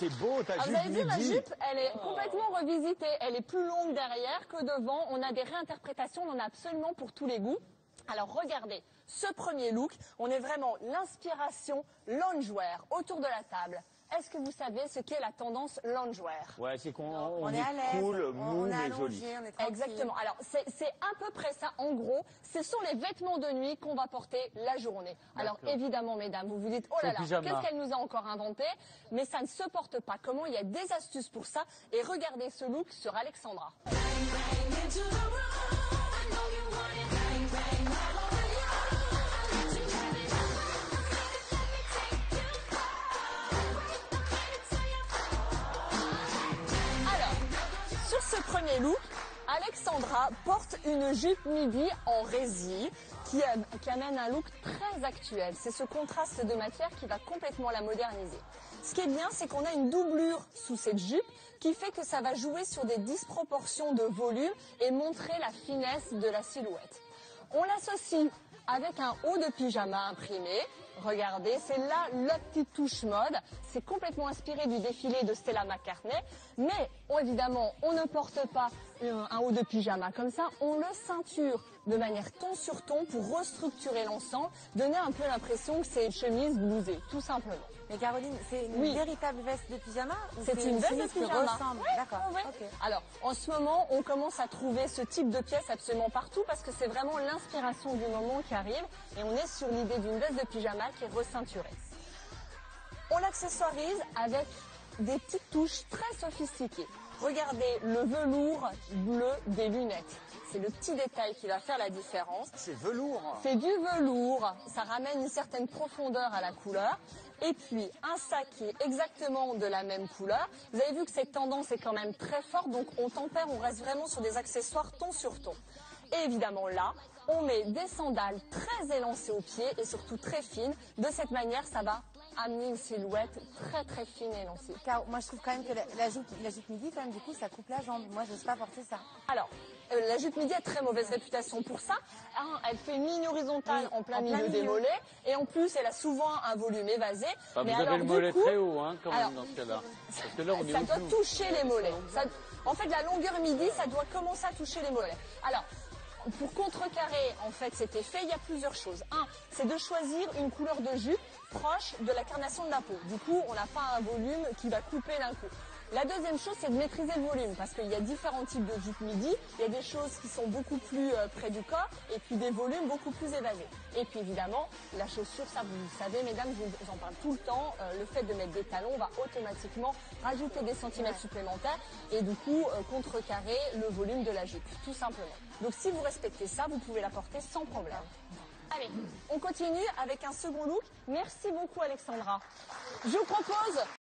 c'est beau, ta jupe Vous avez vu, ma midi. jupe, elle est complètement revisitée. Elle est plus longue derrière que devant. On a des réinterprétations, on en a absolument pour tous les goûts. Alors regardez, ce premier look, on est vraiment l'inspiration loungewear autour de la table. Est-ce que vous savez ce qu'est la tendance loungewear? Ouais, c'est qu'on On est à l'aise, cool, mou, on est mais allongé, joli. on est tranquille. Exactement. Alors, c'est à peu près ça. En gros, ce sont les vêtements de nuit qu'on va porter la journée. Alors, évidemment, mesdames, vous vous dites, oh là là, qu'est-ce qu'elle nous a encore inventé? Mais ça ne se porte pas. Comment? Il y a des astuces pour ça. Et regardez ce look sur Alexandra. Sur ce premier look, Alexandra porte une jupe midi en résille qui amène un look très actuel. C'est ce contraste de matière qui va complètement la moderniser. Ce qui est bien, c'est qu'on a une doublure sous cette jupe qui fait que ça va jouer sur des disproportions de volume et montrer la finesse de la silhouette. On l'associe avec un haut de pyjama imprimé. Regardez, c'est là la petite touche mode. C'est complètement inspiré du défilé de Stella McCartney. Mais évidemment, on ne porte pas un haut de pyjama comme ça. On le ceinture de manière ton sur ton pour restructurer l'ensemble, donner un peu l'impression que c'est une chemise blousée, tout simplement. Mais Caroline, c'est une véritable veste de pyjama ou C'est une veste de chemise qui pyjama. ressemble? Oui, D'accord. oui. Ok. Alors, en ce moment, on commence à trouver ce type de pièces absolument partout parce que c'est vraiment l'inspiration du moment qui arrive et on est sur l'idée d'une veste de pyjama qui est receinturée. On l'accessoirise avec des petites touches très sophistiquées. Regardez le velours bleu des lunettes. C'est le petit détail qui va faire la différence. C'est velours. C'est du velours, ça ramène une certaine profondeur à la couleur. Et puis un sac qui est exactement de la même couleur. Vous avez vu que cette tendance est quand même très forte, donc on tempère, on reste vraiment sur des accessoires ton sur ton. Et évidemment là, on met des sandales très élancées aux pieds et surtout très fines. De cette manière, ça va amener une silhouette très très fine et élancée. Car moi je trouve quand même que la jupe midi, quand même, du coup, ça coupe la jambe. Moi, je n'ose pas porter ça. Alors, la jupe midi a très mauvaise réputation pour ça. Elle fait une ligne horizontale en plein milieu des mollets. Et en plus, elle a souvent un volume évasé. Enfin, mais vous alors, avez le du mollet coup, très haut, hein, quand même, alors, dans ce cas-là. Parce que là, on est ça doit au-dessous. toucher les mollets. En fait, la longueur midi, ça doit commencer à toucher les mollets. Alors, pour contrecarrer en fait cet effet, il y a plusieurs choses. Un, c'est de choisir une couleur de jupe proche de la carnation de la peau. Du coup, on n'a pas un volume qui va couper d'un coup. La deuxième chose, c'est de maîtriser le volume, parce qu'il y a différents types de jupes midi. Il y a des choses qui sont beaucoup plus près du corps, et puis des volumes beaucoup plus évasés. Et puis évidemment, la chaussure, ça vous le savez, mesdames, je vous en parle tout le temps, le fait de mettre des talons va automatiquement rajouter des centimètres supplémentaires, et du coup contrecarrer le volume de la jupe, tout simplement. Donc si vous respectez ça, vous pouvez la porter sans problème. Allez, on continue avec un second look. Merci beaucoup Alexandra. Je vous propose